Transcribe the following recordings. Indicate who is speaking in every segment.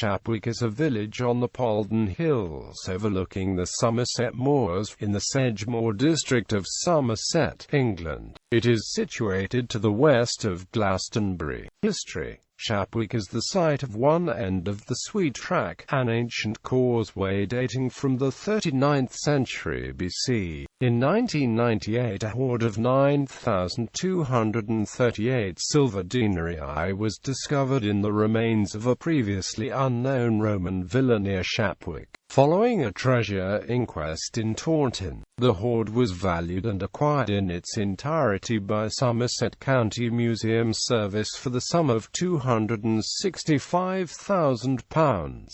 Speaker 1: Shapwick is a village on the Polden Hills overlooking the Somerset Moors, in the Sedgemoor district of Somerset, England. It is situated to the west of Glastonbury. History: Shapwick is the site of one end of the Sweet Track, an ancient causeway dating from the 39th century BC. In 1998, a hoard of 9,238 silver denarii was discovered in the remains of a previously unknown Roman villa near Shapwick. Following a treasure inquest in Taunton, the hoard was valued and acquired in its entirety by Somerset County Museum Service for the sum of £265,000.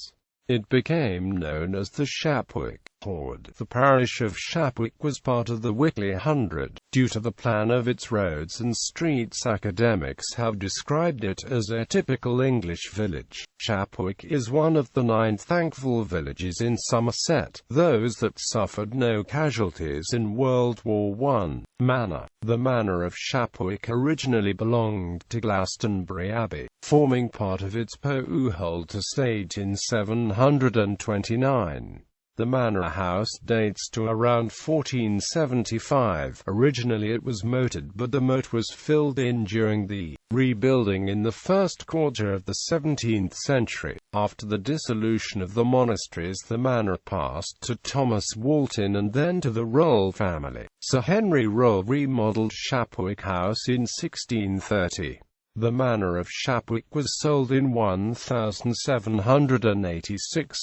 Speaker 1: It became known as the Shapwick hoard. The parish of Shapwick was part of the Wiki 100. Due to the plan of its roads and streets, academics have described it as a typical English village. Shapwick is one of the 9 thankful villages in Somerset, those that suffered no casualties in World War I. Manor. The manor of Shapwick originally belonged to Glastonbury Abbey, forming part of its Polden estate in 729. The manor house dates to around 1475. Originally it was moated, but the moat was filled in during the rebuilding in the first quarter of the 17th century. After the dissolution of the monasteries, the manor passed to Thomas Walton and then to the Roll family. Sir Henry Roll remodelled Shapwick House in 1630. The manor of Shapwick was sold in 1786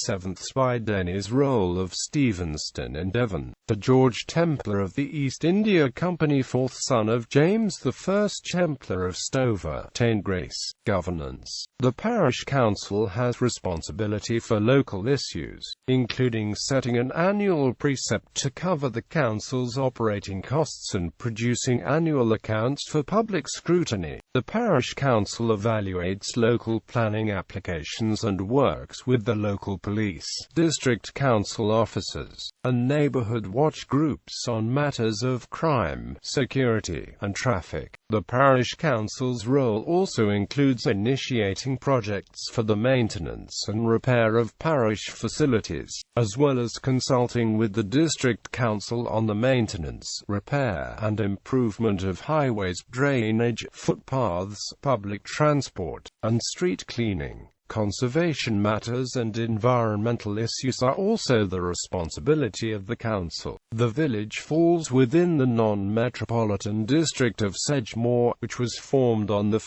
Speaker 1: by Dennis Roll of Stevenston in Devon, to George Templar of the East India Company, fourth son of James I Templar of Stover. Grace. Governance. The parish council has responsibility for local issues, including setting an annual precept to cover the council's operating costs and producing annual accounts for public scrutiny. The parish council evaluates local planning applications and works with the local police, district council officers, and neighborhood watch groups on matters of crime, security, and traffic. The parish council's role also includes initiating projects for the maintenance and repair of parish facilities, as well as consulting with the district council on the maintenance, repair, and improvement of highways, drainage, footpaths, public transport, and street cleaning. Conservation matters and environmental issues are also the responsibility of the council. The village falls within the non-metropolitan district of Sedgemoor, which was formed on 1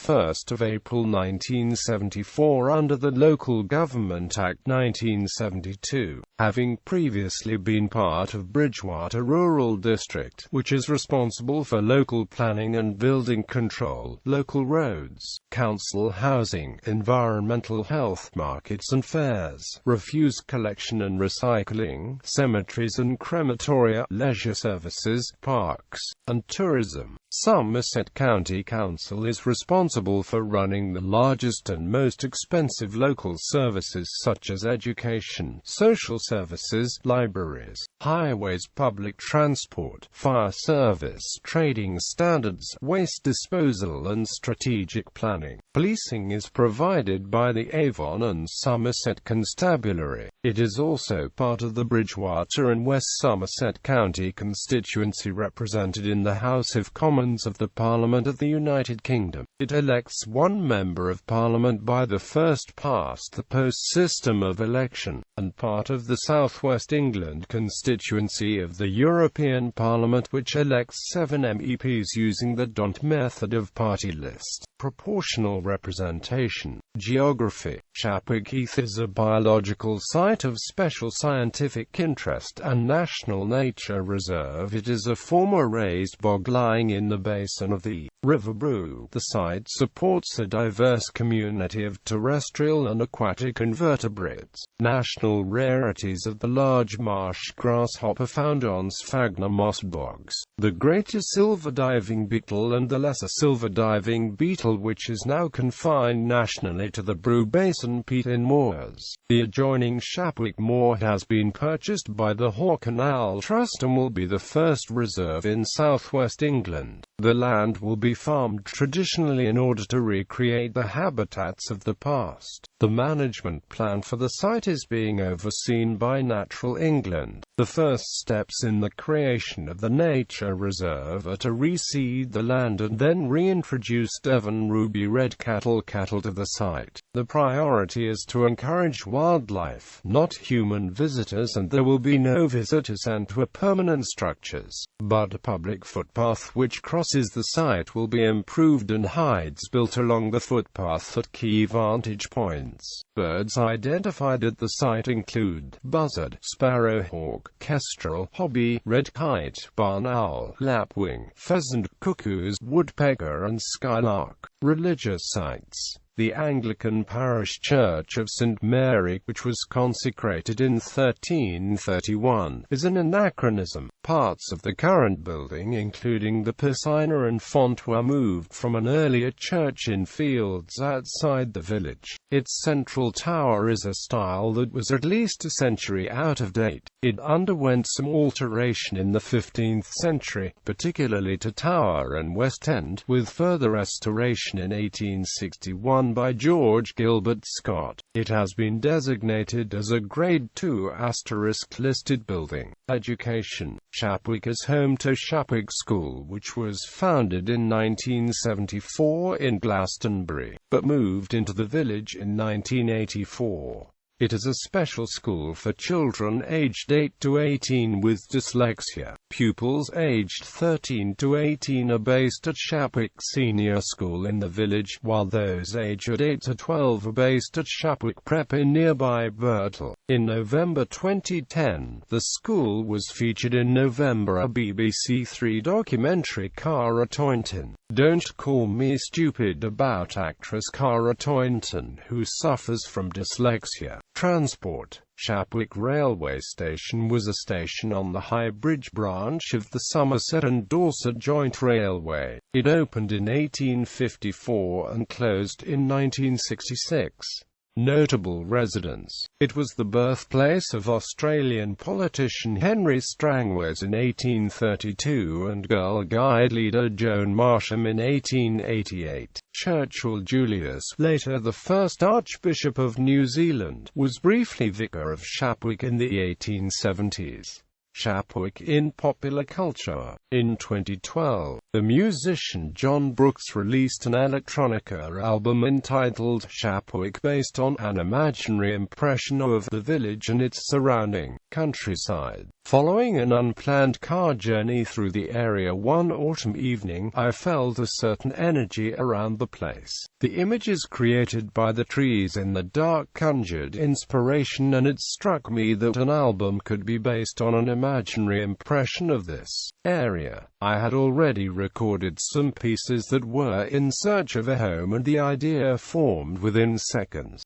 Speaker 1: April 1974 under the Local Government Act 1972, having previously been part of Bridgewater Rural District, which is responsible for local planning and building control, local roads, council housing, environmental health, markets and fairs, refuse collection and recycling, cemeteries and crematoria, leisure services, parks, and tourism. Somerset County Council is responsible for running the largest and most expensive local services such as education, social services, libraries, highways, public transport, fire service, trading standards, waste disposal and strategic planning. Policing is provided by the Avon and Somerset Constabulary. It is also part of the Bridgewater and West Somerset County constituency, represented in the House of Commons of the Parliament of the United Kingdom. It elects one Member of Parliament by the first-past-the-post system of election, and part of the South West England constituency of the European Parliament, which elects 7 MEPs using the DONT method of party list. Proportional representation. Geography. Shapwick Heath is a biological site of special scientific interest and national nature reserve. It is a former raised bog lying in the basin of the River Brue. The site supports a diverse community of terrestrial and aquatic invertebrates. National rarities of the large marsh grasshopper found on sphagnum moss bogs, the greater silver diving beetle and the lesser silver diving beetle, which is now confined nationally to the Brue Basin peat-in moors. The adjoining Shapwick Moor has been purchased by the Haw Canal Trust and will be the first reserve in southwest England. The land will be farmed traditionally in order to recreate the habitats of the past. The management plan for the site is being overseen by Natural England. The first steps in the creation of the nature reserve are to reseed the land and then reintroduce Devon ruby red cattle to the site. The priority is to encourage wildlife, not human visitors, and there will be no visitors and to permanent structures. But a public footpath which crosses the site will be improved and hides built along the footpath at key vantage points. Birds identified at the site include buzzard, sparrowhawk, kestrel, hobby, red kite, barn owl, lapwing, pheasant, cuckoos, woodpecker and skylark. Religious sites. The Anglican parish church of St. Mary, which was consecrated in 1331, is an anachronism. Parts of the current building, including the piscina and font, were moved from an earlier church in fields outside the village. Its central tower is a style that was at least a century out of date. It underwent some alteration in the 15th century, particularly to tower and west end, with further restoration in 1861 by George Gilbert Scott. It has been designated as a Grade II * listed building. Education. Shapwick is home to Shapwick School, which was founded in 1974 in Glastonbury, but moved into the village in 1984. It is a special school for children aged 8 to 18 with dyslexia. Pupils aged 13 to 18 are based at Shapwick Senior School in the village, while those aged 8 to 12 are based at Shapwick Prep in nearby Birtle. In November 2010, the school was featured in November a BBC Three documentary Cara Toynton. Don't Call Me Stupid, about actress Cara Toynton, who suffers from dyslexia. Transport. Shapwick Railway Station was a station on the High Bridge branch of the Somerset and Dorset Joint Railway. It opened in 1854 and closed in 1966. Notable residents. It was the birthplace of Australian politician Henry Strangways in 1832 and Girl Guide leader Joan Marsham in 1888. Churchill Julius, later the first Archbishop of New Zealand, was briefly vicar of Shapwick in the 1870s. Shapwick in popular culture. In 2012, the musician John Brooks released an electronica album entitled Shapwick, based on an imaginary impression of the village and its surrounding countryside. Following an unplanned car journey through the area one autumn evening, I felt a certain energy around the place. The images created by the trees in the dark conjured inspiration, and it struck me that an album could be based on an imaginary impression of this area. I had already recorded some pieces that were in search of a home, and the idea formed within seconds.